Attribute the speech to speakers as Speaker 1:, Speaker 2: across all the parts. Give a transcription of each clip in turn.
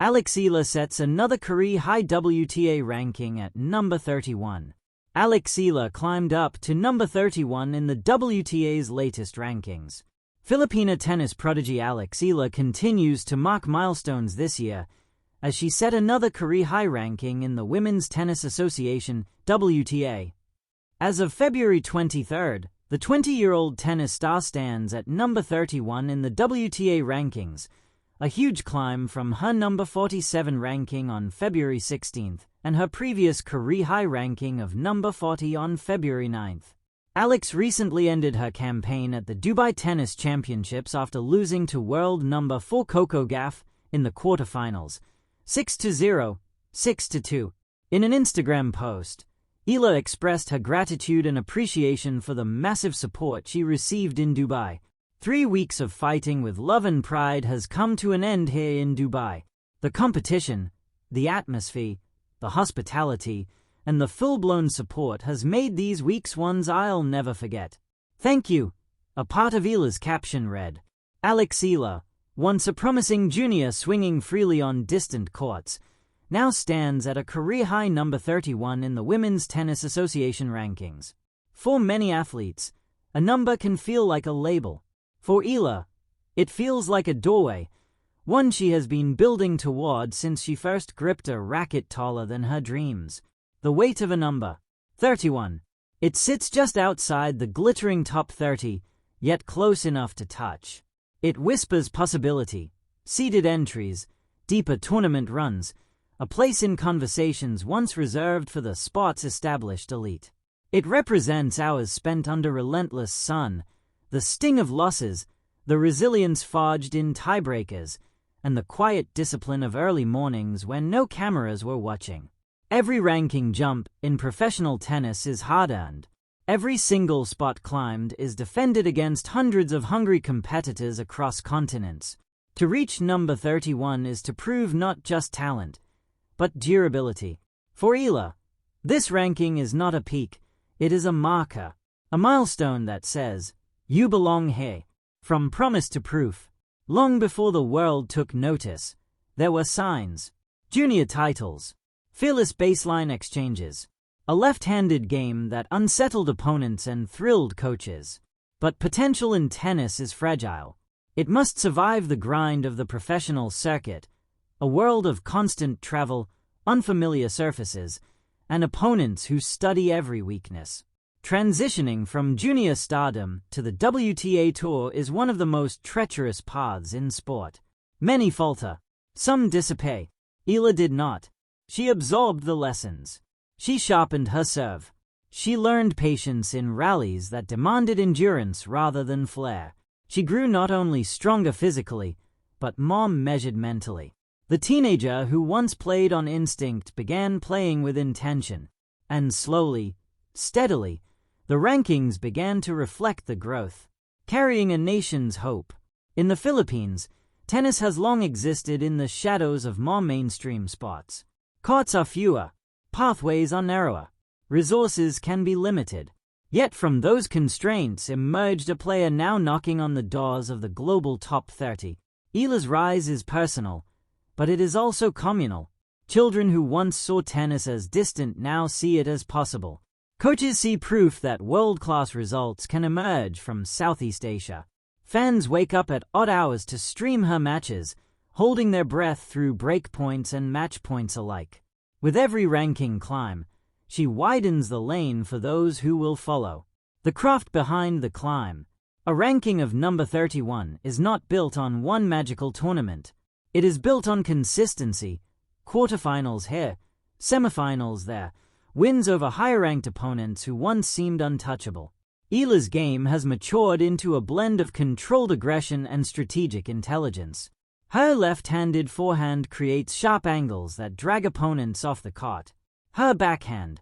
Speaker 1: Eala sets another career-high WTA ranking at number 31. Eala climbed up to number 31 in the WTA's latest rankings. Filipina tennis prodigy Eala continues to mark milestones this year as she set another career-high ranking in the Women's Tennis Association WTA. As of February 23, the 20-year-old tennis star stands at number 31 in the WTA rankings, a huge climb from her number 47 ranking on February 16 and her previous career-high ranking of number 40 on February 9. Eala recently ended her campaign at the Dubai Tennis Championships after losing to world number 4 Coco Gauff in the quarterfinals, 6-0, 6-2. In an Instagram post, Eala expressed her gratitude and appreciation for the massive support she received in Dubai. 3 weeks of fighting with love and pride has come to an end here in Dubai. The competition, the atmosphere, the hospitality, and the full-blown support has made these weeks ones I'll never forget. Thank you. A part of Eala's caption read, Eala, once a promising junior swinging freely on distant courts, now stands at a career-high number 31 in the Women's Tennis Association rankings. For many athletes, a number can feel like a label. For Eala, it feels like a doorway, one she has been building toward since she first gripped a racket taller than her dreams. The weight of a number, 31. It sits just outside the glittering top 30, yet close enough to touch. It whispers possibility, seeded entries, deeper tournament runs, a place in conversations once reserved for the sport's established elite. It represents hours spent under relentless sun, the sting of losses, the resilience forged in tiebreakers, and the quiet discipline of early mornings when no cameras were watching. Every ranking jump in professional tennis is hard-earned. Every single spot climbed is defended against hundreds of hungry competitors across continents. To reach number 31 is to prove not just talent, but durability. For Eala, this ranking is not a peak, it is a marker, a milestone that says, you belong here. From promise to proof, long before the world took notice, there were signs. Junior titles, fearless baseline exchanges, a left-handed game that unsettled opponents and thrilled coaches. But potential in tennis is fragile. It must survive the grind of the professional circuit, a world of constant travel, unfamiliar surfaces, and opponents who study every weakness. Transitioning from junior stardom to the WTA Tour is one of the most treacherous paths in sport. Many falter, some dissipate. Eala did not. She absorbed the lessons. She sharpened her serve. She learned patience in rallies that demanded endurance rather than flair. She grew not only stronger physically, but more measured mentally. The teenager who once played on instinct began playing with intention, and slowly, steadily, the rankings began to reflect the growth, carrying a nation's hope. In the Philippines, tennis has long existed in the shadows of more mainstream sports. Courts are fewer, pathways are narrower, resources can be limited. Yet from those constraints emerged a player now knocking on the doors of the global top 30. Eala's rise is personal, but it is also communal. Children who once saw tennis as distant now see it as possible. Coaches see proof that world-class results can emerge from Southeast Asia. Fans wake up at odd hours to stream her matches, holding their breath through breakpoints and match points alike. With every ranking climb, she widens the lane for those who will follow. The craft behind the climb, a ranking of number 31, is not built on one magical tournament. It is built on consistency, quarterfinals here, semifinals there, wins over higher-ranked opponents who once seemed untouchable. Eala's game has matured into a blend of controlled aggression and strategic intelligence. Her left-handed forehand creates sharp angles that drag opponents off the court. Her backhand,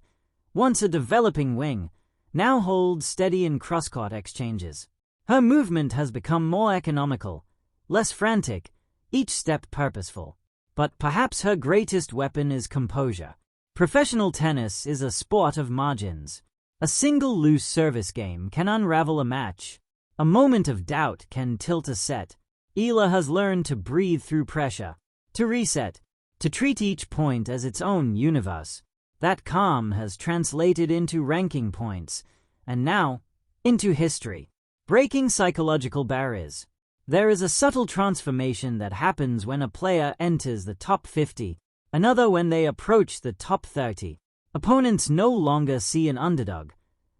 Speaker 1: once a developing wing, now holds steady in cross-court exchanges. Her movement has become more economical, less frantic, each step purposeful. But perhaps her greatest weapon is composure. Professional tennis is a sport of margins. A single loose service game can unravel a match. A moment of doubt can tilt a set. Eala has learned to breathe through pressure, to reset, to treat each point as its own universe. That calm has translated into ranking points, and now into history. Breaking psychological barriers. There is a subtle transformation that happens when a player enters the top 50, another when they approach the top 30. Opponents no longer see an underdog,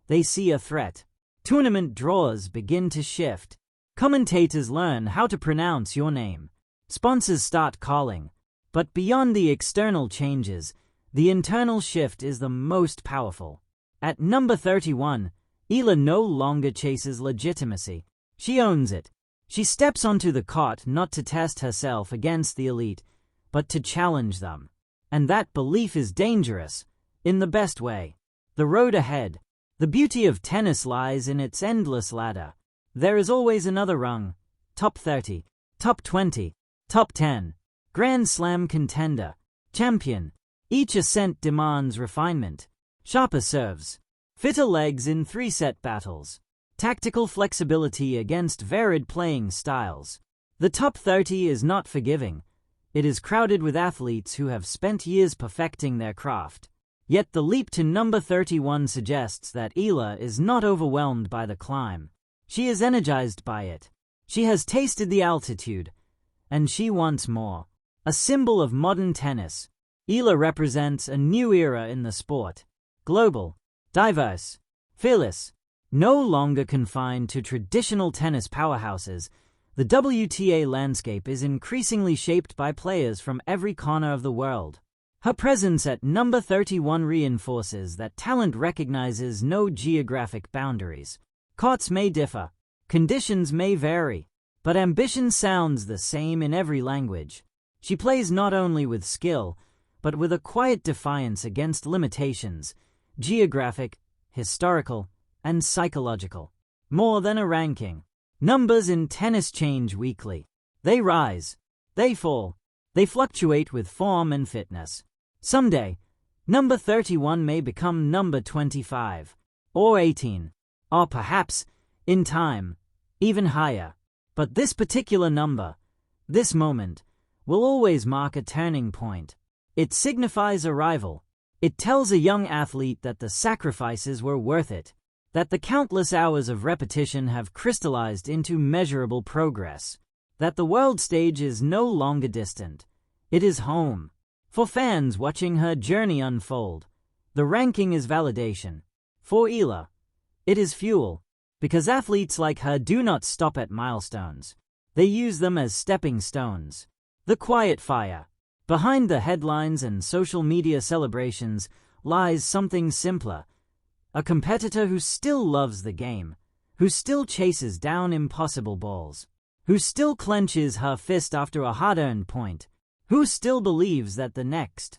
Speaker 1: they see a threat. Tournament draws begin to shift. Commentators learn how to pronounce your name. Sponsors start calling. But beyond the external changes, the internal shift is the most powerful. At number 31, Eala no longer chases legitimacy. She owns it. She steps onto the court not to test herself against the elite, but to challenge them. And that belief is dangerous, in the best way. The road ahead. The beauty of tennis lies in its endless ladder. There is always another rung. Top 30, top 20, top 10, Grand Slam contender, champion. Each ascent demands refinement. Sharper serves. Fitter legs in 3-set battles. Tactical flexibility against varied playing styles. The top 30 is not forgiving. It is crowded with athletes who have spent years perfecting their craft. Yet the leap to number 31 suggests that Eala is not overwhelmed by the climb. She is energized by it. She has tasted the altitude, and she wants more. A symbol of modern tennis, Eala represents a new era in the sport. Global, diverse, fearless. No longer confined to traditional tennis powerhouses, the WTA landscape is increasingly shaped by players from every corner of the world. Her presence at number 31 reinforces that talent recognizes no geographic boundaries. Courts may differ, conditions may vary, but ambition sounds the same in every language. She plays not only with skill, but with a quiet defiance against limitations, geographic, historical, and psychological. More than a ranking. Numbers in tennis change weekly. They rise. They fall. They fluctuate with form and fitness. Someday, number 31 may become number 25, or 18, or perhaps, in time, even higher. But this particular number, this moment, will always mark a turning point. It signifies arrival. It tells a young athlete that the sacrifices were worth it, that the countless hours of repetition have crystallized into measurable progress, that the world stage is no longer distant. It is home. For fans watching her journey unfold, the ranking is validation. For Eala, it is fuel, because athletes like her do not stop at milestones. They use them as stepping stones. The quiet fire. Behind the headlines and social media celebrations lies something simpler. A competitor who still loves the game, who still chases down impossible balls, who still clenches her fist after a hard-earned point, who still believes that the next